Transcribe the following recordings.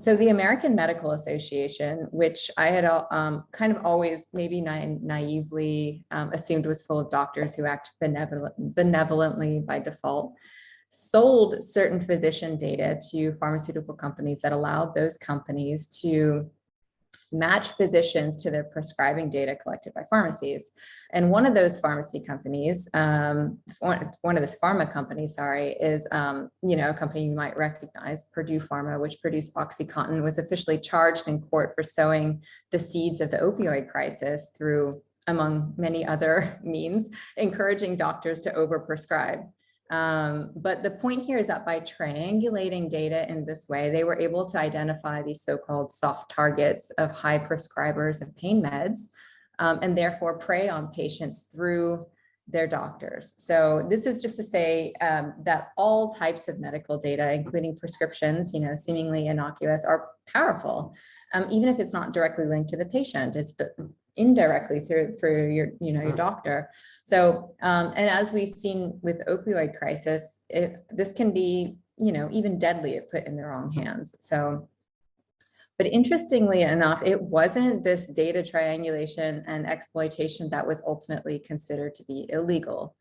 So the American Medical Association, which I had kind of always maybe naively assumed was full of doctors who act benevolently by default, sold certain physician data to pharmaceutical companies that allowed those companies to match physicians to their prescribing data collected by pharmacies. And one of those pharmacy companies, one of those pharma companies, sorry, is, a company you might recognize, Purdue Pharma, which produced OxyContin, was officially charged in court for sowing the seeds of the opioid crisis through, among many other means, encouraging doctors to overprescribe. But the point here is that by triangulating data in this way, they were able to identify these so-called soft targets of high prescribers of pain meds, and therefore prey on patients through their doctors. So this is just to say that all types of medical data, including prescriptions, seemingly innocuous, are powerful, even if it's not directly linked to the patient. It's indirectly through your doctor. So, and as we've seen with the opioid crisis, this can be, even deadly if put in the wrong hands. So, but interestingly enough, it wasn't this data triangulation and exploitation that was ultimately considered to be illegal.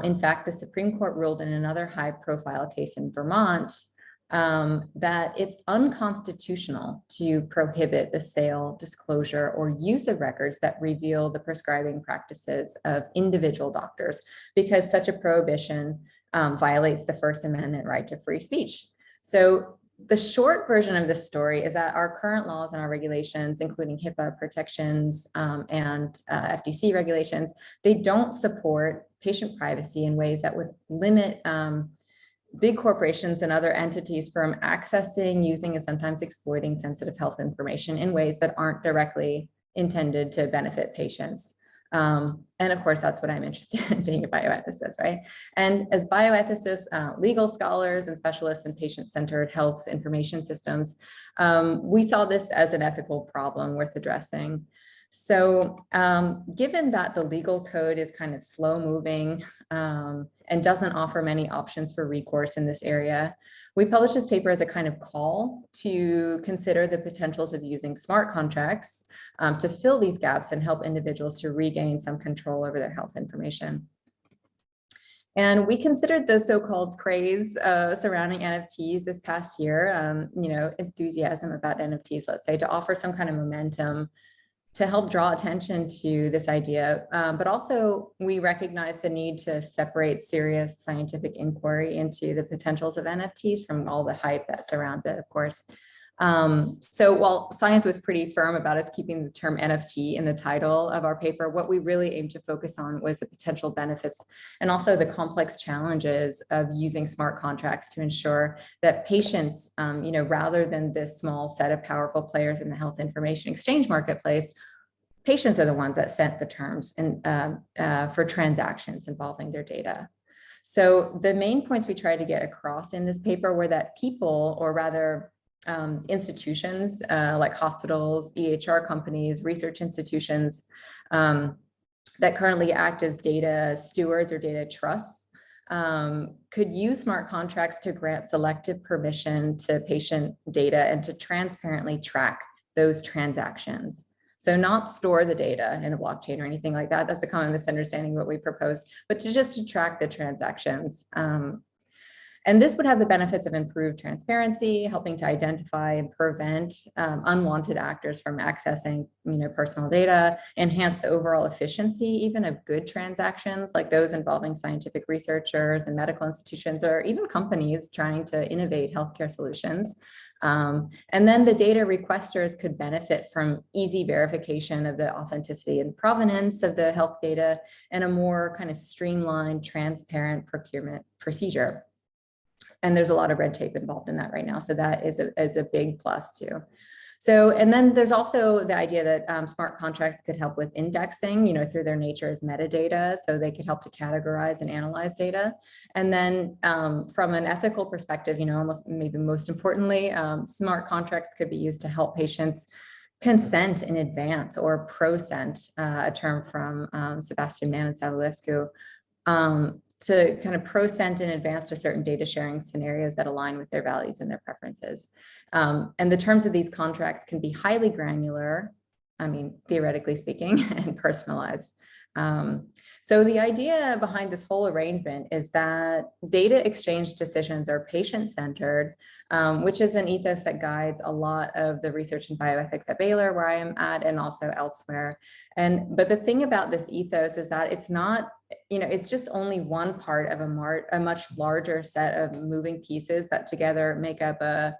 In fact, the Supreme Court ruled in another high-profile case in Vermont that it's unconstitutional to prohibit the sale, disclosure, or use of records that reveal the prescribing practices of individual doctors, because such a prohibition violates the First Amendment right to free speech. So the short version of this story is that our current laws and our regulations, including HIPAA protections and FTC regulations, they don't support patient privacy in ways that would limit big corporations and other entities from accessing, using, and sometimes exploiting sensitive health information in ways that aren't directly intended to benefit patients. And of course, that's what I'm interested in, being a bioethicist, right? And as bioethicists, legal scholars, and specialists in patient-centered health information systems, we saw this as an ethical problem worth addressing. So given that the legal code is kind of slow moving and doesn't offer many options for recourse in this area, we published this paper as a kind of call to consider the potentials of using smart contracts to fill these gaps and help individuals to regain some control over their health information. And we considered the so-called craze surrounding NFTs this past year, enthusiasm about NFTs, let's say, to offer some kind of momentum to help draw attention to this idea. But also we recognize the need to separate serious scientific inquiry into the potentials of NFTs from all the hype that surrounds it, of course. So while science was pretty firm about us keeping the term NFT in the title of our paper, what we really aimed to focus on was the potential benefits and also the complex challenges of using smart contracts to ensure that patients, rather than this small set of powerful players in the health information exchange marketplace, patients are the ones that set the terms for transactions involving their data. So the main points we tried to get across in this paper were that people, or rather institutions like hospitals, EHR companies, research institutions that currently act as data stewards or data trusts could use smart contracts to grant selective permission to patient data and to transparently track those transactions. So not store the data in a blockchain or anything like that. That's a common misunderstanding of what we proposed, but to track the transactions. And this would have the benefits of improved transparency, helping to identify and prevent unwanted actors from accessing, personal data, enhance the overall efficiency even of good transactions, like those involving scientific researchers and medical institutions, or even companies trying to innovate healthcare solutions. And then the data requesters could benefit from easy verification of the authenticity and provenance of the health data and a more kind of streamlined, transparent procurement procedure. And there's a lot of red tape involved in that right now. So that is a big plus too. So, and then there's also the idea that smart contracts could help with indexing, through their nature as metadata. So they could help to categorize and analyze data. And then from an ethical perspective, maybe most importantly, smart contracts could be used to help patients consent in advance, or prosent, a term from Sebastian Mann and Savulescu. to kind of prosent in advance to certain data sharing scenarios that align with their values and their preferences. And the terms of these contracts can be highly granular, I mean, theoretically speaking, and personalized. So the idea behind this whole arrangement is that data exchange decisions are patient-centered, which is an ethos that guides a lot of the research in bioethics at Baylor, where I am at, and also elsewhere. But the thing about this ethos is that it's not, it's just only one part of a much larger set of moving pieces that together make up a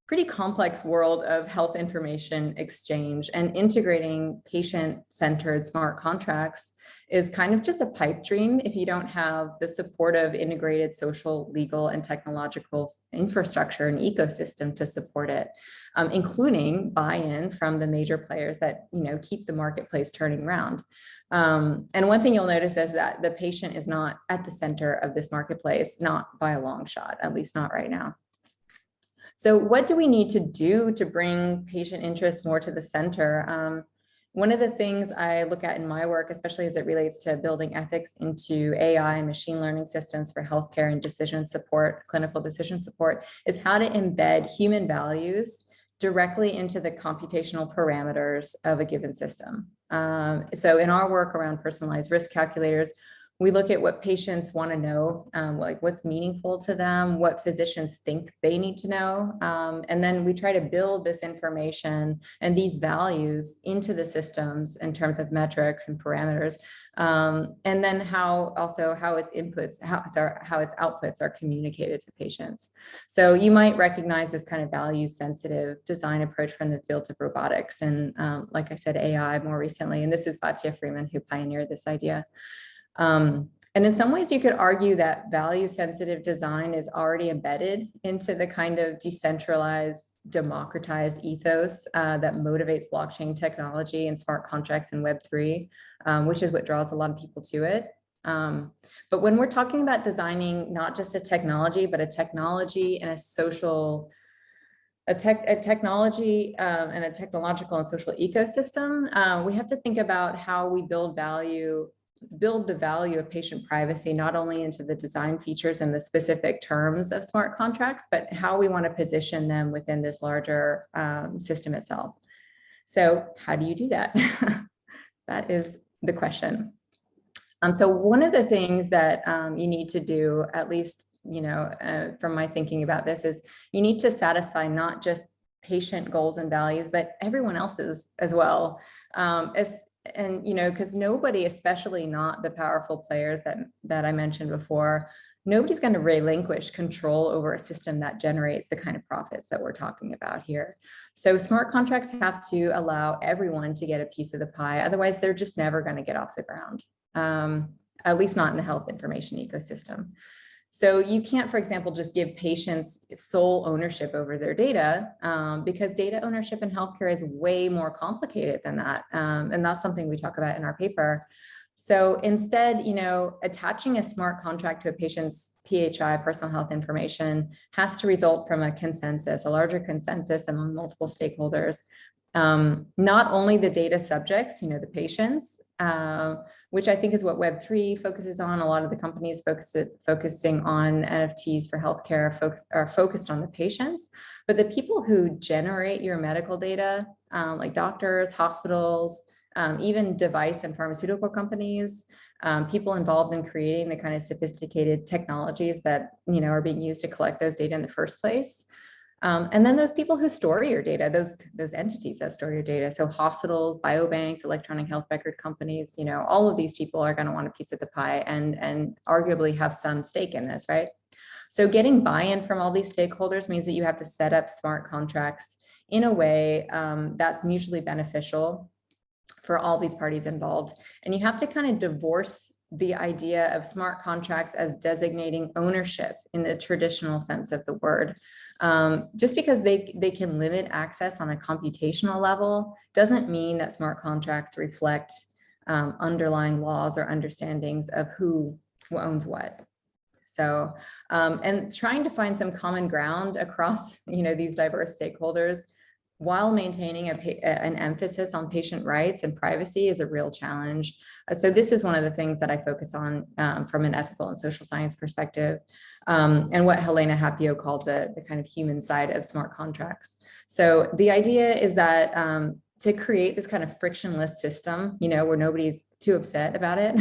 pretty complex world of health information exchange, and integrating patient-centered smart contracts is kind of just a pipe dream if you don't have the supportive integrated social, legal, and technological infrastructure and ecosystem to support it, including buy-in from the major players that keep the marketplace turning around. And one thing you'll notice is that the patient is not at the center of this marketplace, not by a long shot, at least not right now. So what do we need to do to bring patient interest more to the center? One of the things I look at in my work, especially as it relates to building ethics into AI and machine learning systems for healthcare and decision support, clinical decision support, is how to embed human values directly into the computational parameters of a given system. So in our work around personalized risk calculators, we look at what patients want to know, like what's meaningful to them, what physicians think they need to know. And then we try to build this information and these values into the systems in terms of metrics and parameters. And then how its inputs, how its outputs are communicated to patients. So you might recognize this kind of value sensitive design approach from the fields of robotics. And like I said, AI more recently, and this is Batya Freeman who pioneered this idea. And in some ways you could argue that value sensitive design is already embedded into the kind of decentralized, democratized ethos that motivates blockchain technology and smart contracts in Web3, which is what draws a lot of people to it. But when we're talking about designing not just a technology, but a technology and a social, a technology and a technological and social ecosystem, we have to think about how we build the value of patient privacy, not only into the design features and the specific terms of smart contracts, but how we want to position them within this larger system itself. So how do you do that? That is the question. So one of the things that you need to do, at least, from my thinking about this, is you need to satisfy not just patient goals and values, but everyone else's as well. And because nobody, especially not the powerful players that I mentioned before, nobody's going to relinquish control over a system that generates the kind of profits that we're talking about here. So smart contracts have to allow everyone to get a piece of the pie. Otherwise, they're just never going to get off the ground, at least not in the health information ecosystem. So you can't, for example, just give patients sole ownership over their data, because data ownership in healthcare is way more complicated than that. And that's something we talk about in our paper. So instead, attaching a smart contract to a patient's PHI, personal health information, has to result from a larger consensus among multiple stakeholders. Not only the data subjects, the patients, which I think is what Web3 focuses on. A lot of the companies focusing on NFTs for healthcare are focused on the patients, but the people who generate your medical data, like doctors, hospitals, even device and pharmaceutical companies, people involved in creating the kind of sophisticated technologies that are being used to collect those data in the first place. And then those people who store your data, those entities that store your data. So hospitals, biobanks, electronic health record companies, all of these people are going to want a piece of the pie and arguably have some stake in this, right? So getting buy-in from all these stakeholders means that you have to set up smart contracts in a way that's mutually beneficial for all these parties involved. And you have to kind of divorce the idea of smart contracts as designating ownership in the traditional sense of the word. Just because they can limit access on a computational level doesn't mean that smart contracts reflect underlying laws or understandings of who owns what. So, and trying to find some common ground across, these diverse stakeholders while maintaining an emphasis on patient rights and privacy is a real challenge. So this is one of the things that I focus on from an ethical and social science perspective, and what Helena Hapio called the kind of human side of smart contracts. So the idea is that to create this kind of frictionless system, where nobody's too upset about it,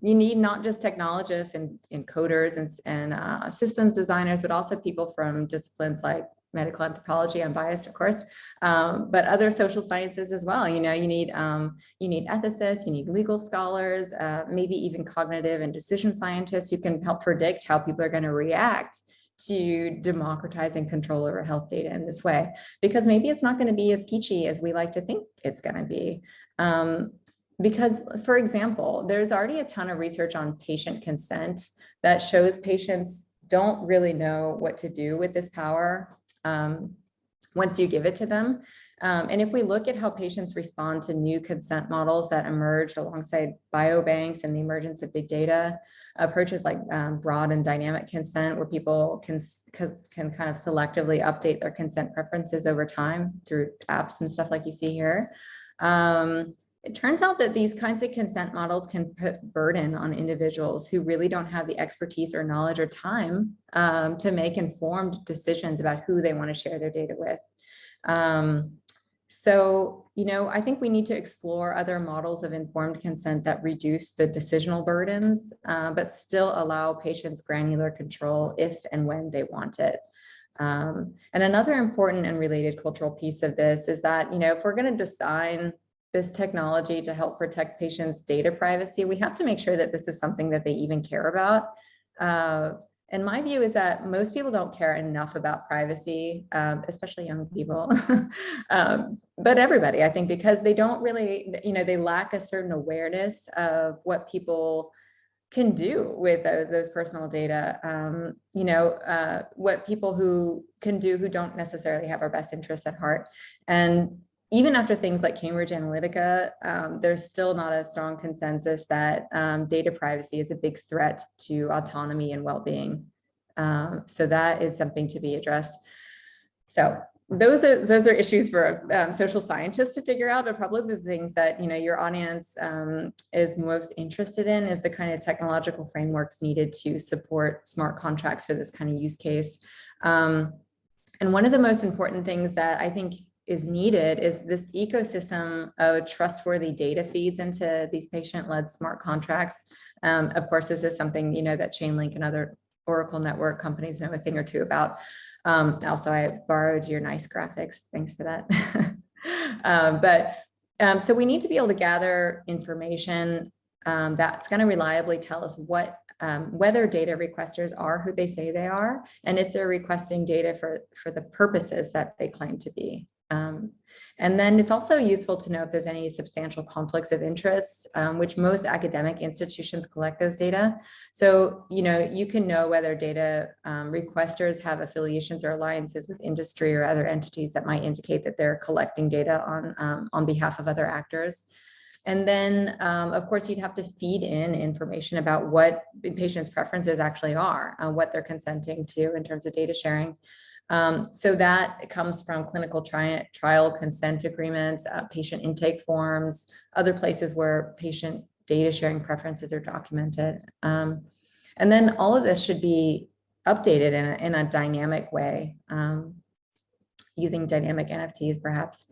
you need not just technologists and coders and systems designers, but also people from disciplines like medical anthropology. I'm biased, of course, but other social sciences as well. You need ethicists, you need legal scholars, maybe even cognitive and decision scientists who can help predict how people are going to react to democratizing control over health data in this way, because maybe it's not going to be as peachy as we like to think it's going to be. Because, for example, there's already a ton of research on patient consent that shows patients don't really know what to do with this power once you give it to them. And if we look at how patients respond to new consent models that emerge alongside biobanks and the emergence of big data, approaches like broad and dynamic consent, where people can kind of selectively update their consent preferences over time through apps and stuff like you see here. It turns out that these kinds of consent models can put burden on individuals who really don't have the expertise or knowledge or time to make informed decisions about who they want to share their data with. So, I think we need to explore other models of informed consent that reduce the decisional burdens, but still allow patients granular control if and when they want it. And another important and related cultural piece of this is that, if we're going to design this technology to help protect patients' data privacy, we have to make sure that this is something that they even care about. And my view is that most people don't care enough about privacy, especially young people, but everybody, I think, because they don't really, they lack a certain awareness of what people can do with those personal data, what people who can do who don't necessarily have our best interests at heart. And even after things like Cambridge Analytica, there's still not a strong consensus that data privacy is a big threat to autonomy and well-being. So that is something to be addressed. So those are issues for social scientists to figure out, but probably the things that your audience is most interested in is the kind of technological frameworks needed to support smart contracts for this kind of use case. And one of the most important things that I think is needed is this ecosystem of trustworthy data feeds into these patient-led smart contracts. Of course, this is something that Chainlink and other Oracle network companies know a thing or two about. Also, I've borrowed your nice graphics. Thanks for that. So we need to be able to gather information that's going to reliably tell us whether data requesters are who they say they are, and if they're requesting data for the purposes that they claim to be. And then it's also useful to know if there's any substantial conflicts of interest, which most academic institutions collect those data. So, you can know whether data requesters have affiliations or alliances with industry or other entities that might indicate that they're collecting data on behalf of other actors. And then, of course, you'd have to feed in information about what patients' preferences actually are, what they're consenting to in terms of data sharing. So that comes from clinical trial consent agreements, patient intake forms, other places where patient data sharing preferences are documented. And then all of this should be updated in a dynamic way, using dynamic NFTs perhaps.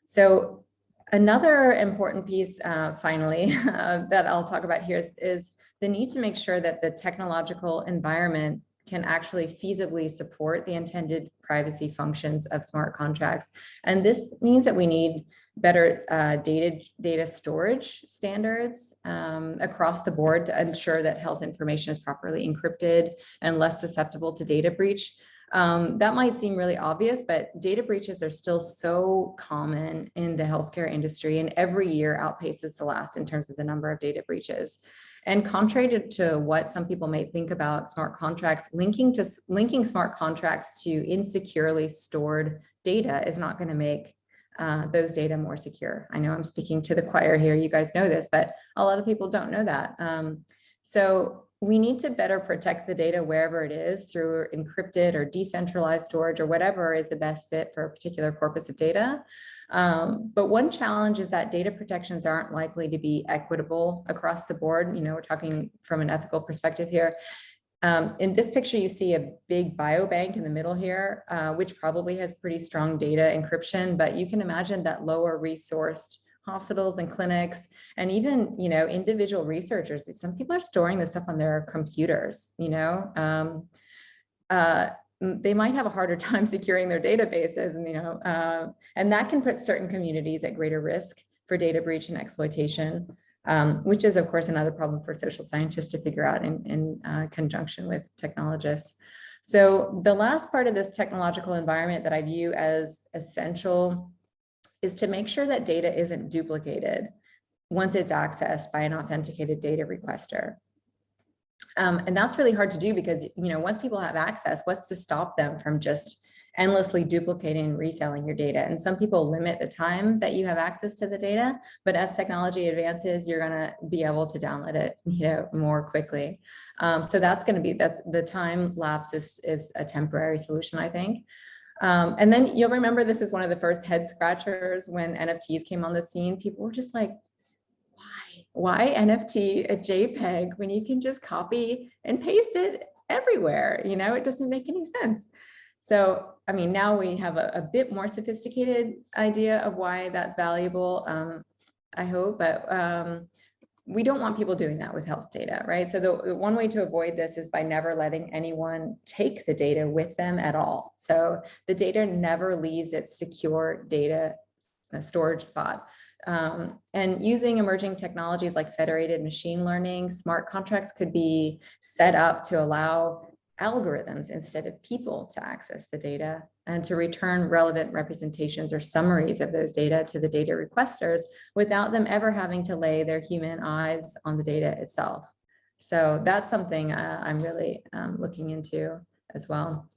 So another important piece, finally, that I'll talk about here is the need to make sure that the technological environment can actually feasibly support the intended privacy functions of smart contracts. And this means that we need better data storage standards across the board to ensure that health information is properly encrypted and less susceptible to data breach. That might seem really obvious, but data breaches are still so common in the healthcare industry, and every year outpaces the last in terms of the number of data breaches. And contrary to what some people may think about smart contracts, linking smart contracts to insecurely stored data is not going to make those data more secure. I know I'm speaking to the choir here, you guys know this, but a lot of people don't know that. So we need to better protect the data wherever it is through encrypted or decentralized storage or whatever is the best fit for a particular corpus of data. But one challenge is that data protections aren't likely to be equitable across the board. We're talking from an ethical perspective here. In this picture, you see a big biobank in the middle here, which probably has pretty strong data encryption, but you can imagine that lower resourced hospitals and clinics, and even, individual researchers, some people are storing this stuff on their computers, they might have a harder time securing their databases, and that can put certain communities at greater risk for data breach and exploitation, which is, of course, another problem for social scientists to figure out in conjunction with technologists. So the last part of this technological environment that I view as essential is to make sure that data isn't duplicated once it's accessed by an authenticated data requester. And that's really hard to do because, once people have access, what's to stop them from just endlessly duplicating and reselling your data? And some people limit the time that you have access to the data, but as technology advances, you're going to be able to download it, more quickly. So that's the time lapse is a temporary solution, I think. And then you'll remember this is one of the first head scratchers when NFTs came on the scene. People were just like, why NFT a JPEG when you can just copy and paste it everywhere? It doesn't make any sense. So, now we have a bit more sophisticated idea of why that's valuable, I hope, but we don't want people doing that with health data, right? So the one way to avoid this is by never letting anyone take the data with them at all. So the data never leaves its secure data storage spot. And using emerging technologies like federated machine learning, smart contracts could be set up to allow algorithms instead of people to access the data and to return relevant representations or summaries of those data to the data requesters without them ever having to lay their human eyes on the data itself. So that's something I'm really looking into as well.